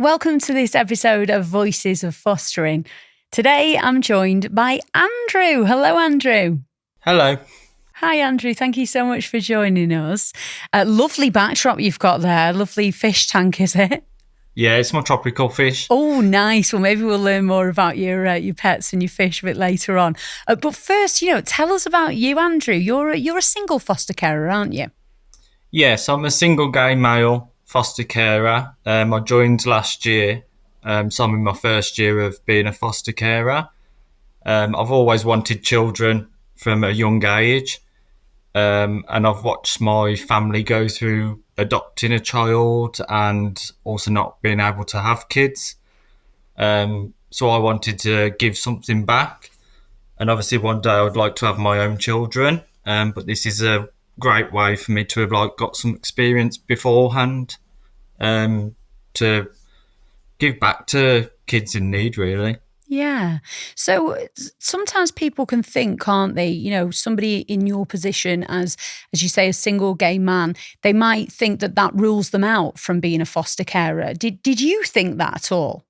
Welcome to this episode of Voices of Fostering. Today I'm joined by Andrew. Hello, Andrew. Hello. Hi, Andrew. Thank you so much for joining us. Lovely backdrop you've got there. Lovely fish tank, is it? Yeah, it's my tropical fish. Oh, nice. Well, maybe we'll learn more about your pets and your fish a bit later on. But first, tell us about you, Andrew. You're a single foster carer, aren't you? Yes, I'm a single gay male foster carer. I joined last year, so I'm in my first year of being a foster carer. I've always wanted children from a young age, and I've watched my family go through adopting a child and also not being able to have kids. So I wanted to give something back, and obviously one day I would like to have my own children. But this is a great way for me to have got some experience beforehand, to give back to kids in need, really. Yeah. So sometimes people can think, can't they? Somebody in your position as you say, a single gay man, they might think that rules them out from being a foster carer. Did you think that at all?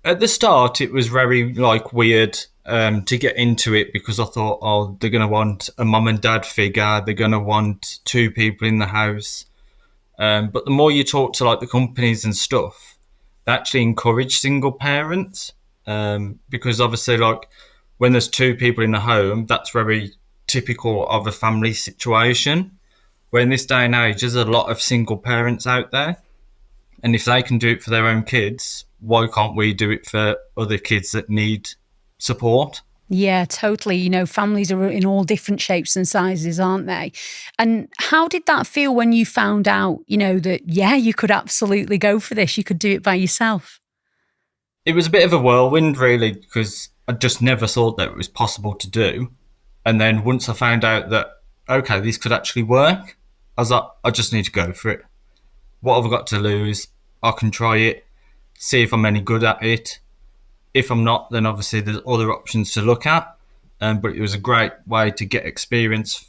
At the start, it was very weird to get into it because I thought, oh, they're going to want a mum and dad figure. They're going to want two people in the house. But the more you talk to the companies and stuff, they actually encourage single parents, because obviously when there's two people in the home, that's very typical of a family situation. Where in this day and age, there's a lot of single parents out there, and if they can do it for their own kids, why can't we do it for other kids that need support? Yeah, totally. Families are in all different shapes and sizes, aren't they? And how did that feel when you found out, that, yeah, you could absolutely go for this? You could do it by yourself? It was a bit of a whirlwind, really, because I just never thought that it was possible to do. And then once I found out that, okay, this could actually work, I was like, I just need to go for it. What have I got to lose? I can try it, see if I'm any good at it. If I'm not, then obviously there's other options to look at. But it was a great way to get experience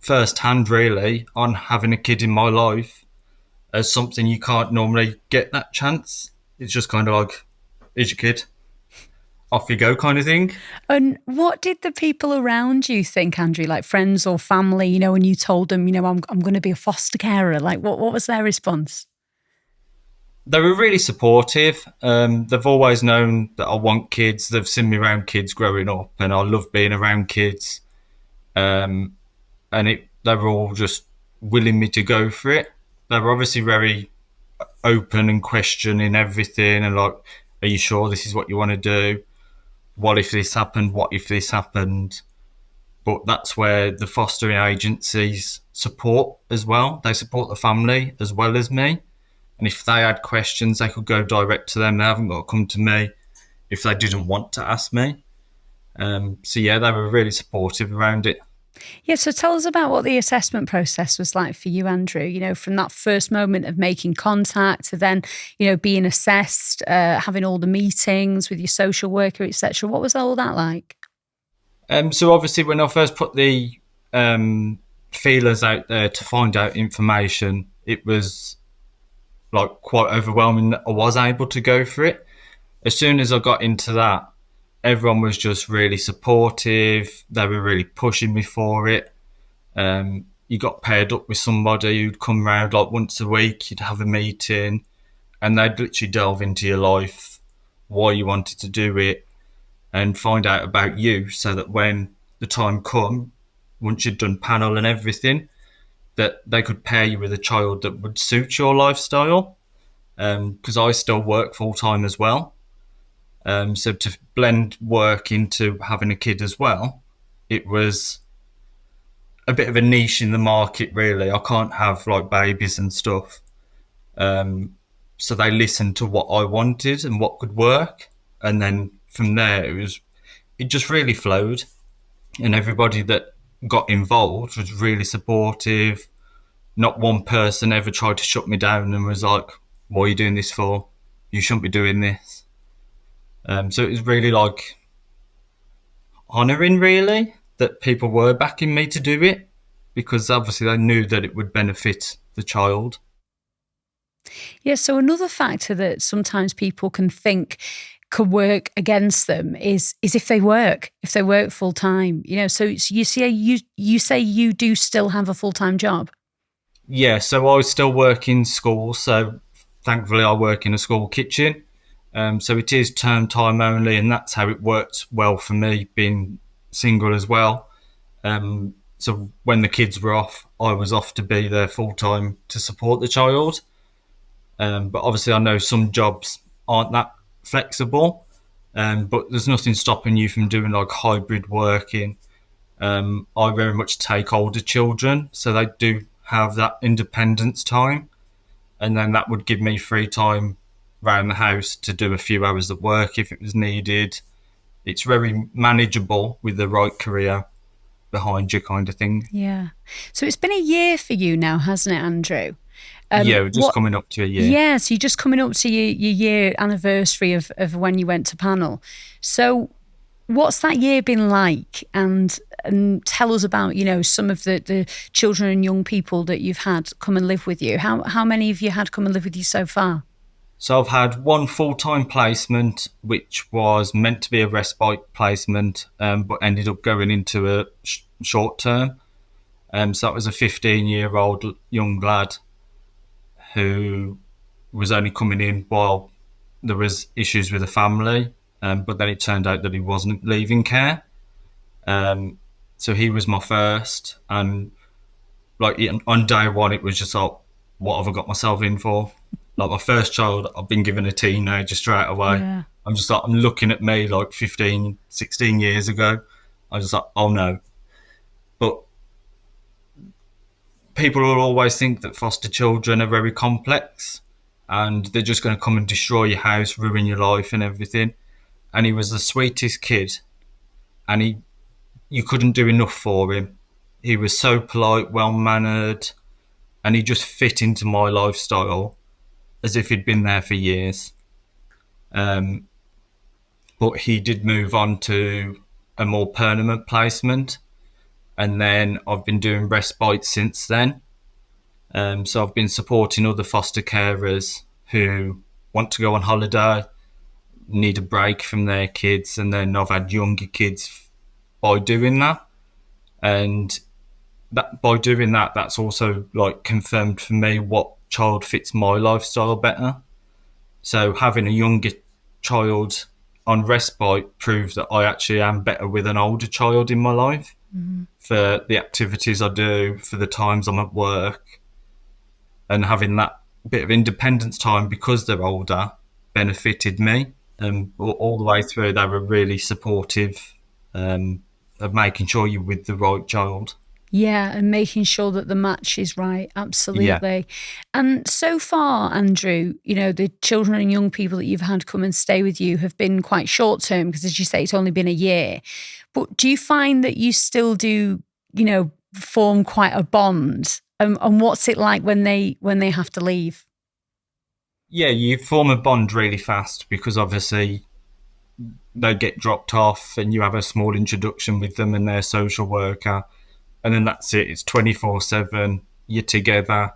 firsthand, really, on having a kid in my life as something you can't normally get that chance. It's just kind of like, here's your kid, off you go kind of thing. And what did the people around you think, Andrew, like friends or family, when you told them, I'm going to be a foster carer? Like, what was their response? They were really supportive. They've always known that I want kids. They've seen me around kids growing up, and I love being around kids. And they were all just willing me to go for it. They were obviously very open and questioning everything, and are you sure this is what you want to do? What if this happened? What if this happened? But that's where the fostering agencies support as well. They support the family as well as me. And if they had questions, they could go direct to them. They haven't got to come to me if they didn't want to ask me. So yeah, they were really supportive around it. Yeah, so tell us about what the assessment process was like for you, Andrew, from that first moment of making contact to then, being assessed, having all the meetings with your social worker, etc. What was all that like? So obviously when I first put the feelers out there to find out information, it was quite overwhelming that I was able to go for it. As soon as I got into that, everyone was just really supportive. They were really pushing me for it. You got paired up with somebody who'd come round once a week. You'd have a meeting, and they'd literally delve into your life, why you wanted to do it, and find out about you, so that when the time come, once you'd done panel and everything, that they could pair you with a child that would suit your lifestyle. Because I still work full time as well. So to blend work into having a kid as well, it was a bit of a niche in the market, really. I can't have babies and stuff. So they listened to what I wanted and what could work. And then from there, it just really flowed. And everybody that got involved was really supportive. Not one person ever tried to shut me down and was like, what are you doing this for? You shouldn't be doing this. So it was really honouring, really, that people were backing me to do it, because obviously they knew that it would benefit the child. Yeah, so another factor that sometimes people can think could work against them is if they work full time. So you say you do still have a full time job. Yeah, so I still work in school, so thankfully I work in a school kitchen. So it is term time only, and that's how it works well for me, being single as well. So when the kids were off, I was off to be there full time to support the child. But obviously, I know some jobs aren't that flexible, but there's nothing stopping you from doing like hybrid working. I very much take older children, so they do have that independence time, and then that would give me free time around the house to do a few hours of work if it was needed. It's very manageable with the right career behind you, kind of thing. Yeah. So it's been a year for you now, hasn't it, Andrew? Yeah, we're just What? coming up to a year. Yeah, so you're just coming up to your year anniversary of when you went to panel. So what's that year been like? And tell us about, some of the children and young people that you've had come and live with you. How many have you had come and live with you so far? So I've had one full-time placement, which was meant to be a respite placement, but ended up going into a short term. So that was a 15-year-old young lad who was only coming in while there was issues with the family, but then it turned out that he wasn't leaving care. Um, so he was my first, and like on day one, it was just like, what have I got myself in for? Like my first child, I've been given a teenager straight away. Yeah. I'm just like, I'm looking at me like 15, 16 years ago. I was just like, oh no. But people will always think that foster children are very complex and they're just going to come and destroy your house, ruin your life and everything. And he was the sweetest kid, and you couldn't do enough for him. He was so polite, well mannered, and he just fit into my lifestyle as if he'd been there for years. Um, but he did move on to a more permanent placement, and then I've been doing respite since then. So I've been supporting other foster carers who want to go on holiday, need a break from their kids, and then I've had younger kids by doing that. And that by doing that, that's also like confirmed for me what child fits my lifestyle better. So having a younger child on respite proves that I actually am better with an older child in my life for the activities I do, for the times I'm at work, and having that bit of independence time because they're older benefited me. All the way through, they were really supportive of making sure you're with the right child. Yeah, and making sure that the match is right. Yeah. Absolutely. And so far, Andrew, the children and young people that you've had come and stay with you have been quite short term because, as you say, it's only been a year. But do you find that you still do, form quite a bond? And what's it like when they have to leave? Yeah, you form a bond really fast because obviously they get dropped off and you have a small introduction with them and their social worker. And then that's it. It's 24/7. You're together.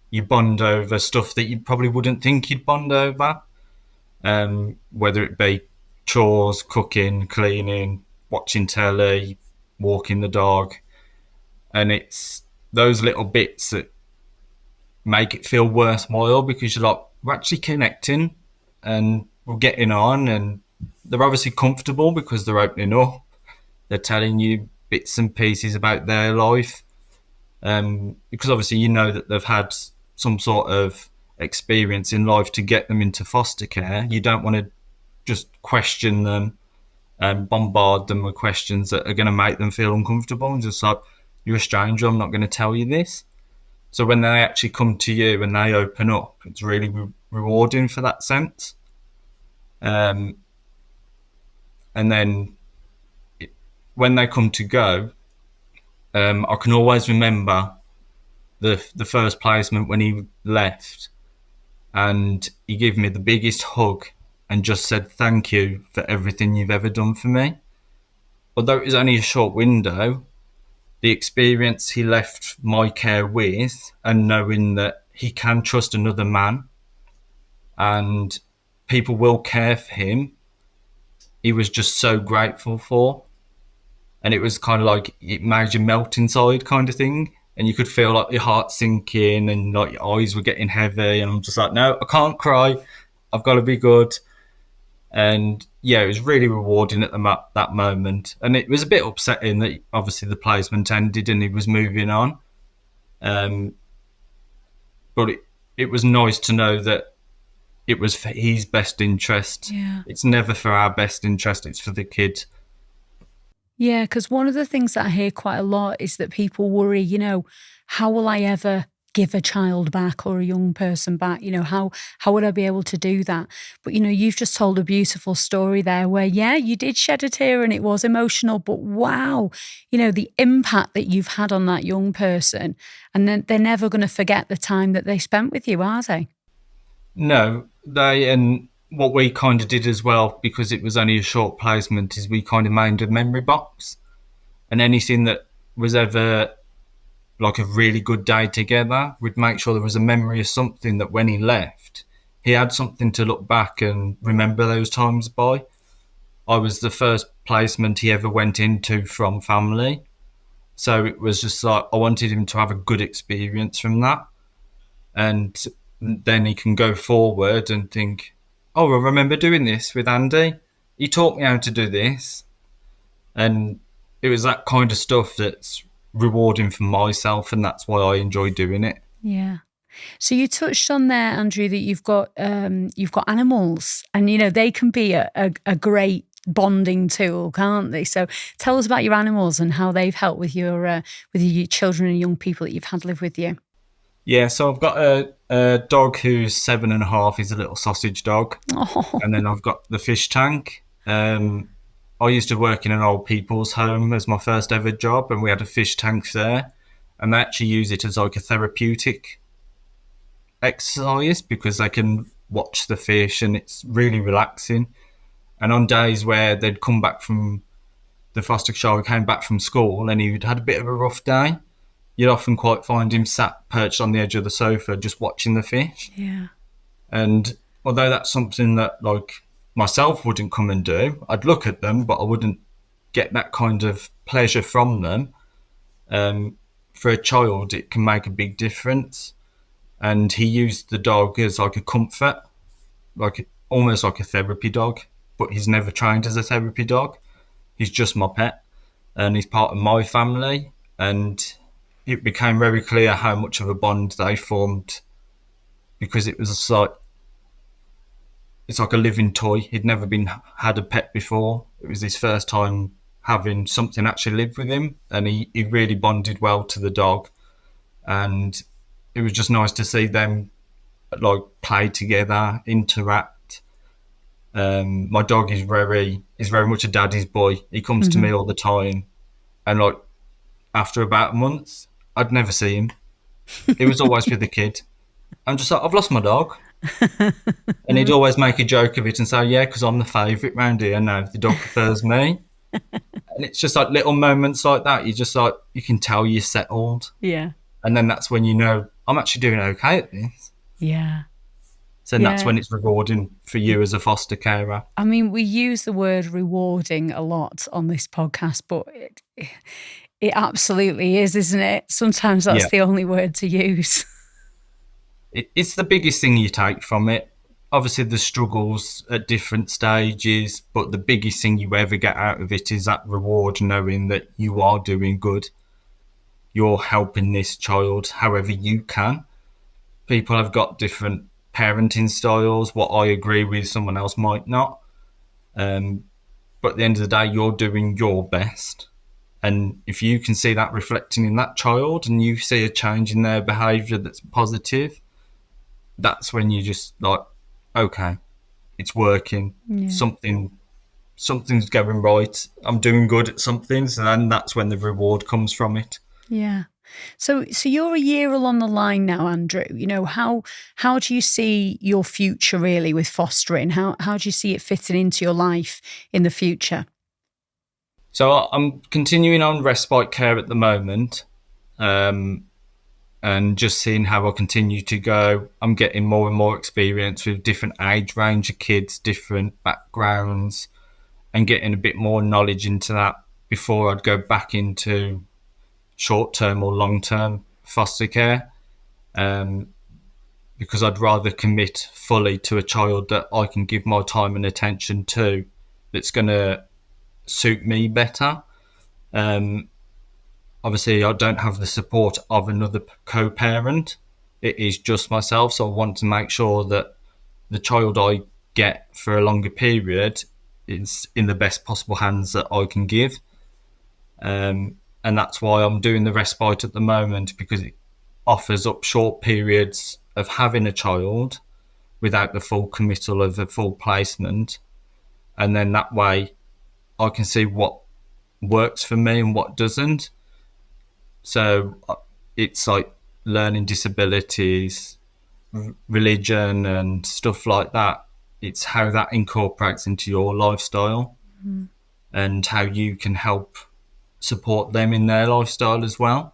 You bond over stuff that you probably wouldn't think you'd bond over, whether it be chores, cooking, cleaning, watching telly, walking the dog. And it's those little bits that make it feel worthwhile because you're like, we're actually connecting and we're getting on. And they're obviously comfortable because they're opening up. They're telling you bits and pieces about their life. Because obviously you know that they've had some sort of experience in life to get them into foster care. You don't want to just question them and bombard them with questions that are going to make them feel uncomfortable and just like, you're a stranger, I'm not going to tell you this. So when they actually come to you and they open up, it's really rewarding for that sense. Um, and then when they come to go, I can always remember the first placement when he left, and he gave me the biggest hug and just said thank you for everything you've ever done for me. Although it was only a short window, the experience he left my care with, and knowing that he can trust another man and people will care for him, he was just so grateful for. And it was kind of like it made you melt inside kind of thing. And you could feel like your heart sinking and like your eyes were getting heavy. And I'm just like, no, I can't cry. I've got to be good. And yeah, it was really rewarding at that moment. And it was a bit upsetting that obviously the placement ended and he was moving on. But it was nice to know that it was for his best interest. Yeah. It's never for our best interest, it's for the kid. Yeah, because one of the things that I hear quite a lot is that people worry, how will I ever give a child back or a young person back? How would I be able to do that? But, you've just told a beautiful story there where, yeah, you did shed a tear and it was emotional, but wow, the impact that you've had on that young person, and then they're never going to forget the time that they spent with you, are they? No, and what we kind of did as well, because it was only a short placement, is we kind of made a memory box, and anything that was ever like a really good day together, we'd make sure there was a memory of something that when he left, he had something to look back and remember those times by. I was the first placement he ever went into from family. So it was just like, I wanted him to have a good experience from that. And then he can go forward and think, oh, I remember doing this with Andy. He taught me how to do this. And it was that kind of stuff that's rewarding for myself, and that's why I enjoy doing it. Yeah. So you touched on there, Andrew, that you've got animals, and they can be a great bonding tool, can't they? So tell us about your animals and how they've helped with your children and young people that you've had live with you. Yeah, so I've got a dog who's 7.5. He's a little sausage dog. Oh. And then I've got the fish tank. I used to work in an old people's home as my first ever job, and we had a fish tank there. And they actually use it as like a therapeutic exercise because they can watch the fish and it's really relaxing. And on days where they'd come back from the foster child came back from school and he'd had a bit of a rough day, you'd often quite find him sat perched on the edge of the sofa just watching the fish. Yeah. And although that's something that like myself wouldn't come and do, I'd look at them, but I wouldn't get that kind of pleasure from them. For a child, it can make a big difference. And he used the dog as like a comfort, almost like a therapy dog, but he's never trained as a therapy dog. He's just my pet and he's part of my family. And it became very clear how much of a bond they formed because it's like a living toy. He'd never had a pet before. It was his first time having something actually live with him, and he really bonded well to the dog. And it was just nice to see them like play together, interact. My dog is very much a daddy's boy. He comes to me all the time, and like after about a month, I'd never see him. He was always with the kid. I'm just like, I've lost my dog. And he'd always make a joke of it and say, yeah, because I'm the favourite round here now. The dog prefers me. And it's just like little moments like that. You can tell you're settled. Yeah. And then that's when you know, I'm actually doing okay at this. Yeah. So that's when it's rewarding for you as a foster carer. I mean, we use the word rewarding a lot on this podcast, but it absolutely is, isn't it? Sometimes that's the only word to use. It's the biggest thing you take from it. Obviously, the struggles at different stages, but the biggest thing you ever get out of it is that reward, knowing that you are doing good. You're helping this child however you can. People have got different parenting styles. What I agree with, someone else might not. But at the end of the day, you're doing your best. And if you can see that reflecting in that child and you see a change in their behaviour that's positive, that's when you just like, okay, it's working. Yeah. Something's going right. I'm doing good at something, and then that's when the reward comes from it. Yeah. So you're a year along the line now, Andrew. How do you see your future really with fostering? How do you see it fitting into your life in the future? So I'm continuing on respite care at the moment. and just seeing how I continue to go, I'm getting more and more experience with different age range of kids, different backgrounds, and getting a bit more knowledge into that before I'd go back into short-term or long-term foster care. Because I'd rather commit fully to a child that I can give my time and attention to, that's going to suit me better. Obviously, I don't have the support of another co-parent. It is just myself, so I want to make sure that the child I get for a longer period is in the best possible hands that I can give. And that's why I'm doing the respite at the moment, because it offers up short periods of having a child without the full committal of a full placement. And then that way I can see what works for me and what doesn't. So it's like learning disabilities, religion and stuff like that. It's how that incorporates into your lifestyle and how you can help support them in their lifestyle as well.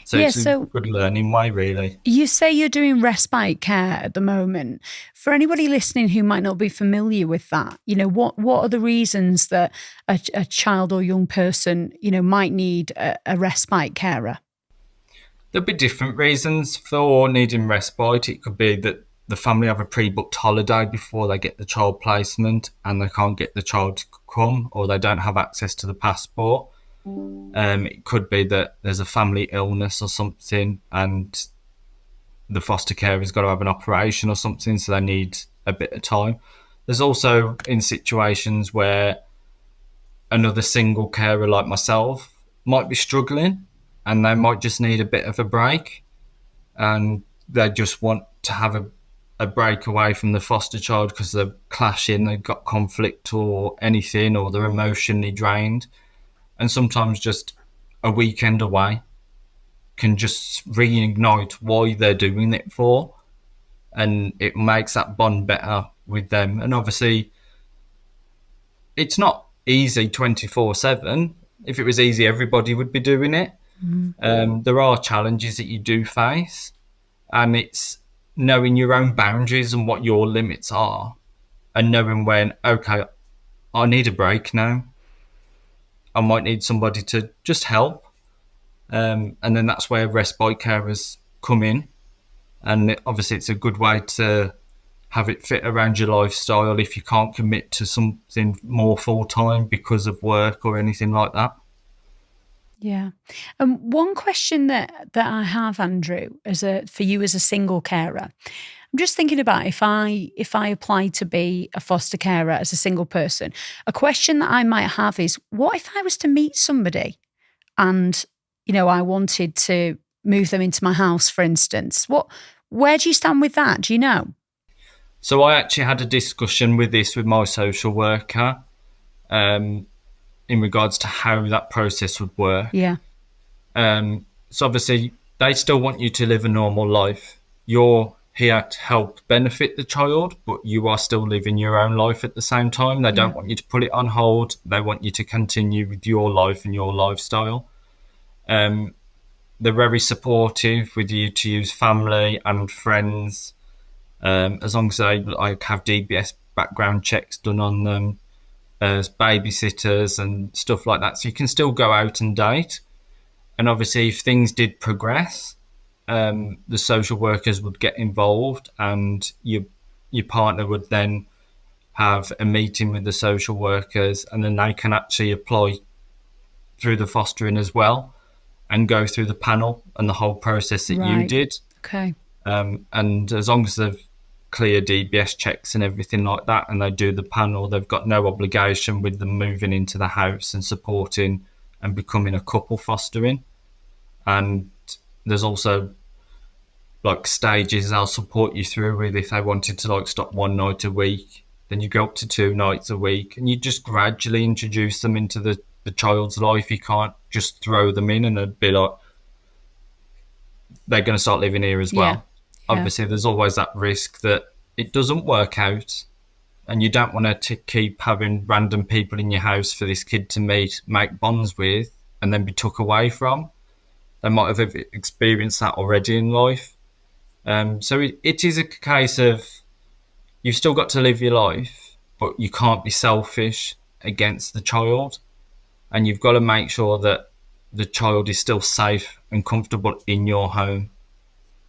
So Yeah, it's a good learning way, really. You say you're doing respite care at the moment. For anybody listening who might not be familiar with that, what are the reasons that a child or young person, might need a respite carer? There'll be different reasons for needing respite. It could be that the family have a pre-booked holiday before they get the child placement and they can't get the child to come, or they don't have access to the passport. It could be that there's a family illness or something and the foster care has got to have an operation or something, so they need a bit of time. There's also in situations where another single carer like myself might be struggling and they might just need a bit of a break, and they just want to have a break away from the foster child because they're clashing, they've got conflict or anything, or they're emotionally drained. And sometimes just a weekend away can just reignite why they're doing it for, and it makes that bond better with them. And obviously, it's not easy 24/7. If it was easy, everybody would be doing it. There are challenges that you do face, and it's knowing your own boundaries and what your limits are, and knowing when, okay, I need a break now. I might need somebody to just help. And then that's where respite carers come in. And obviously it's a good way to have it fit around your lifestyle if you can't commit to something more full-time because of work or anything like that. Yeah. One question that I have, Andrew, for you as a single carer, I'm just thinking about if I apply to be a foster carer as a single person, a question that I might have is, what if I was to meet somebody and, I wanted to move them into my house, for instance? Where do you stand with that? Do you know? So I actually had a discussion with my social worker in regards to how that process would work. Yeah. So obviously they still want you to live a normal life. You're here to help benefit the child, but you are still living your own life at the same time. They don't want you to put it on hold. They want you to continue with your life and your lifestyle. They're very supportive with you to use family and friends, as long as they have DBS background checks done on them, as babysitters and stuff like that. So you can still go out and date. And obviously if things did progress, the social workers would get involved, and your partner would then have a meeting with the social workers, and then they can actually apply through the fostering as well and go through the panel and the whole process that you did. Okay. And as long as they've clear DBS checks and everything like that, and they do the panel, they've got no obligation with them moving into the house and supporting and becoming a couple fostering. And there's also stages they'll support you through with. If they wanted to stop one night a week, then you go up to 2 nights a week, and you just gradually introduce them into the child's life. You can't just throw them in and they'd be like, they're going to start living here as well. Obviously there's always that risk that it doesn't work out, and you don't want to keep having random people in your house for this kid to meet, make bonds with, and then be took away from. They might have experienced that already in life. So it is a case of you've still got to live your life, but you can't be selfish against the child, and you've got to make sure that the child is still safe and comfortable in your home.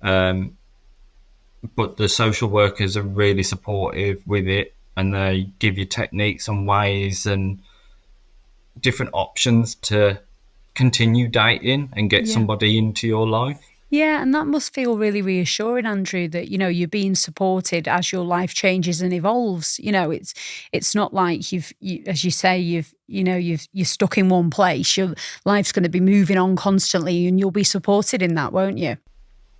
Um, but the social workers are really supportive with it, and they give you techniques and ways and different options to continue dating and get Yeah. somebody into your life. Yeah, and that must feel really reassuring, Andrew, that you're being supported as your life changes and evolves. It's not like as you say, you're stuck in one place. Your life's going to be moving on constantly, and you'll be supported in that, won't you?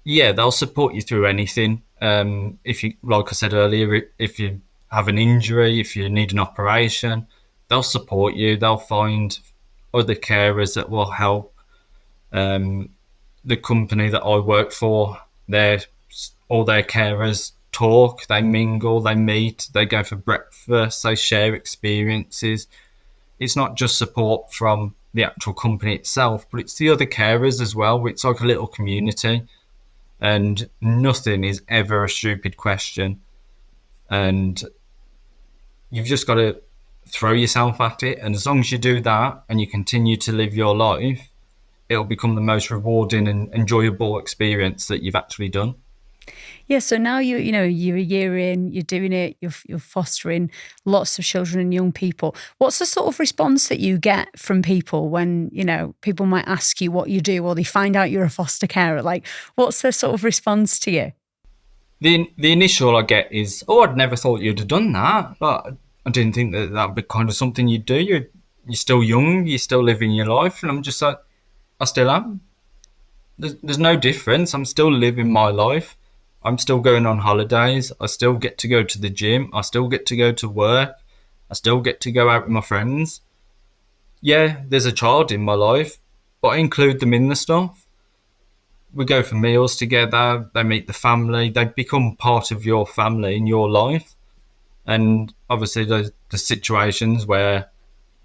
Yeah, they'll support you through anything. If you, like I said earlier, if you have an injury, if you need an operation, they'll support you. They'll find other carers that will help. Um, the company that I work for, all their carers talk, they mingle, they meet, they go for breakfast, they share experiences. It's not just support from the actual company itself, but it's the other carers as well. It's like a little community, and nothing is ever a stupid question. And you've just got to throw yourself at it. And as long as you do that and you continue to live your life, it'll become the most rewarding and enjoyable experience that you've actually done. Yeah, so now you're a year in, you're doing it, you're fostering lots of children and young people. What's the sort of response that you get from people when, people might ask you what you do or they find out you're a foster carer? Like, what's the sort of response to you? The initial I get is, "Oh, I'd never thought you'd have done that, but I didn't think that would be kind of something you'd do. You're still young, you're still living your life," and I'm just like, "I still am. There's no difference. I'm still living my life. I'm still going on holidays. I still get to go to the gym. I still get to go to work. I still get to go out with my friends. Yeah, there's a child in my life, but I include them in the stuff. We go for meals together. They meet the family. They become part of your family in your life. And obviously, there's the situations where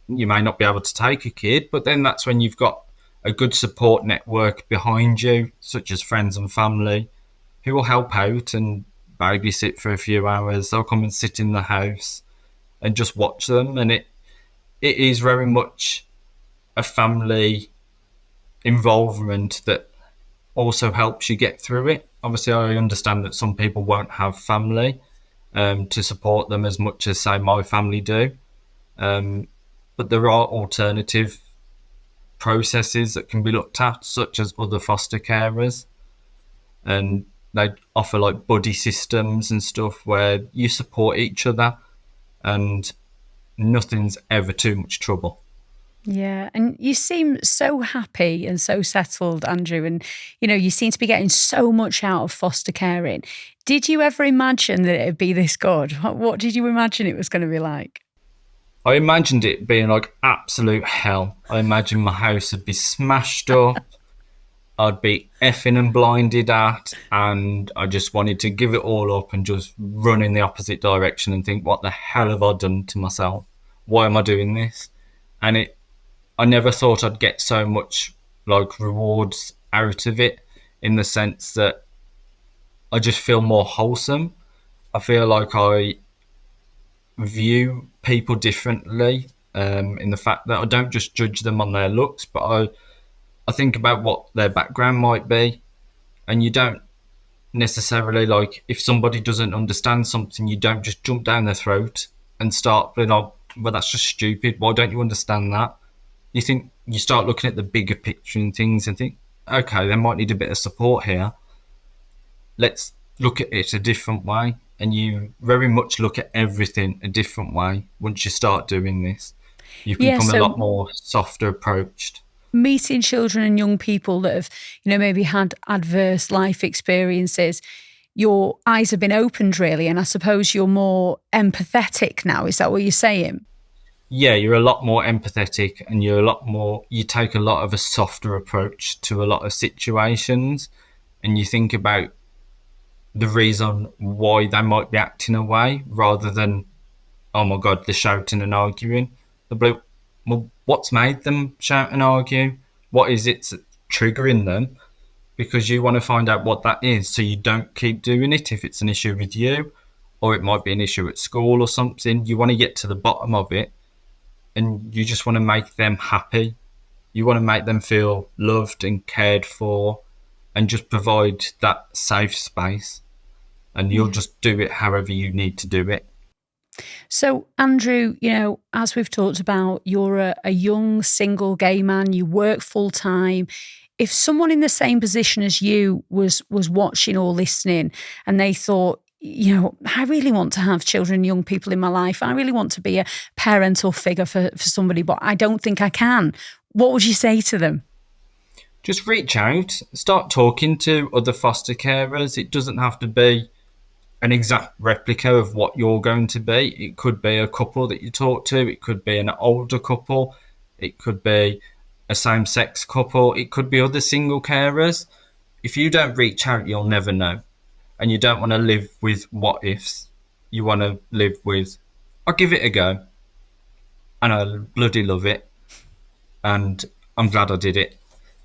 you may not be able to take a kid, but then that's when you've got a good support network behind you, such as friends and family, who will help out and babysit for a few hours. They'll come and sit in the house and just watch them. And it is very much a family involvement that also helps you get through it. Obviously, I understand that some people won't have family to support them as much as, say, my family do. But there are alternative processes that can be looked at, such as other foster carers. And they offer like buddy systems and stuff where you support each other and nothing's ever too much trouble. Yeah, and you seem so happy and so settled, Andrew, and you seem to be getting so much out of foster caring. Did you ever imagine that it'd be this good? What did you imagine it was going to be like? I imagined it being like absolute hell. I imagined my house would be smashed up. I'd be effing and blinded at, and I just wanted to give it all up and just run in the opposite direction and think, what the hell have I done to myself? Why am I doing this? And I never thought I'd get so much like rewards out of it, in the sense that I just feel more wholesome. I feel like I view people differently, in the fact that I don't just judge them on their looks, but I think about what their background might be. And you don't necessarily, like, if somebody doesn't understand something, you don't just jump down their throat and start being like, well, that's just stupid. Why don't you understand that? You start looking at the bigger picture and things and think, okay, they might need a bit of support here. Let's look at it a different way. And you very much look at everything a different way once you start doing this. You can Yeah, become a so lot more softer approached. meeting children and young people that have, maybe had adverse life experiences, your eyes have been opened really, and I suppose you're more empathetic now. Is that what you're saying? Yeah, you're a lot more empathetic, and you take a lot of a softer approach to a lot of situations, and you think about the reason why they might be acting away, rather than, oh my God, they're shouting and arguing. They'll be like, well, what's made them shout and argue? What is it triggering them because you want to find out what that is so you don't keep doing it if it's an issue with you, or it might be an issue at school or something. You want to get to the bottom of it, and you just want to make them happy. You want to make them feel loved and cared for, and just provide that safe space. And you'll just do it however you need to do it. So, Andrew, as we've talked about, you're a young single gay man, you work full time. If someone in the same position as you was watching or listening and they thought, I really want to have children, young people in my life, I really want to be a parental figure for somebody, but I don't think I can, what would you say to them? Just reach out, start talking to other foster carers. It doesn't have to be an exact replica of what you're going to be. It could be a couple that you talk to. It could be an older couple. It could be a same-sex couple. It could be other single carers. If you don't reach out, you'll never know. And you don't want to live with what ifs. You want to live with, I'll give it a go. And I bloody love it. And I'm glad I did it.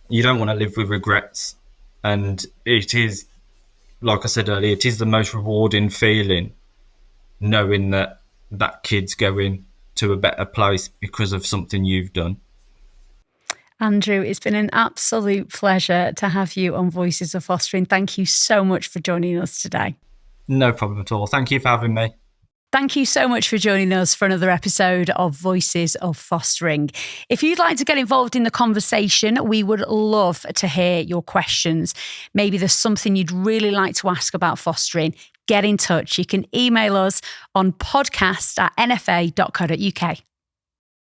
You don't want to live with regrets. And it is, like I said earlier, it is the most rewarding feeling knowing that that kid's going to a better place because of something you've done. Andrew, it's been an absolute pleasure to have you on Voices of Fostering. Thank you so much for joining us today. No problem at all. Thank you for having me. Thank you so much for joining us for another episode of Voices of Fostering. If you'd like to get involved in the conversation, we would love to hear your questions. Maybe there's something you'd really like to ask about fostering. Get in touch. You can email us on podcast@nfa.co.uk.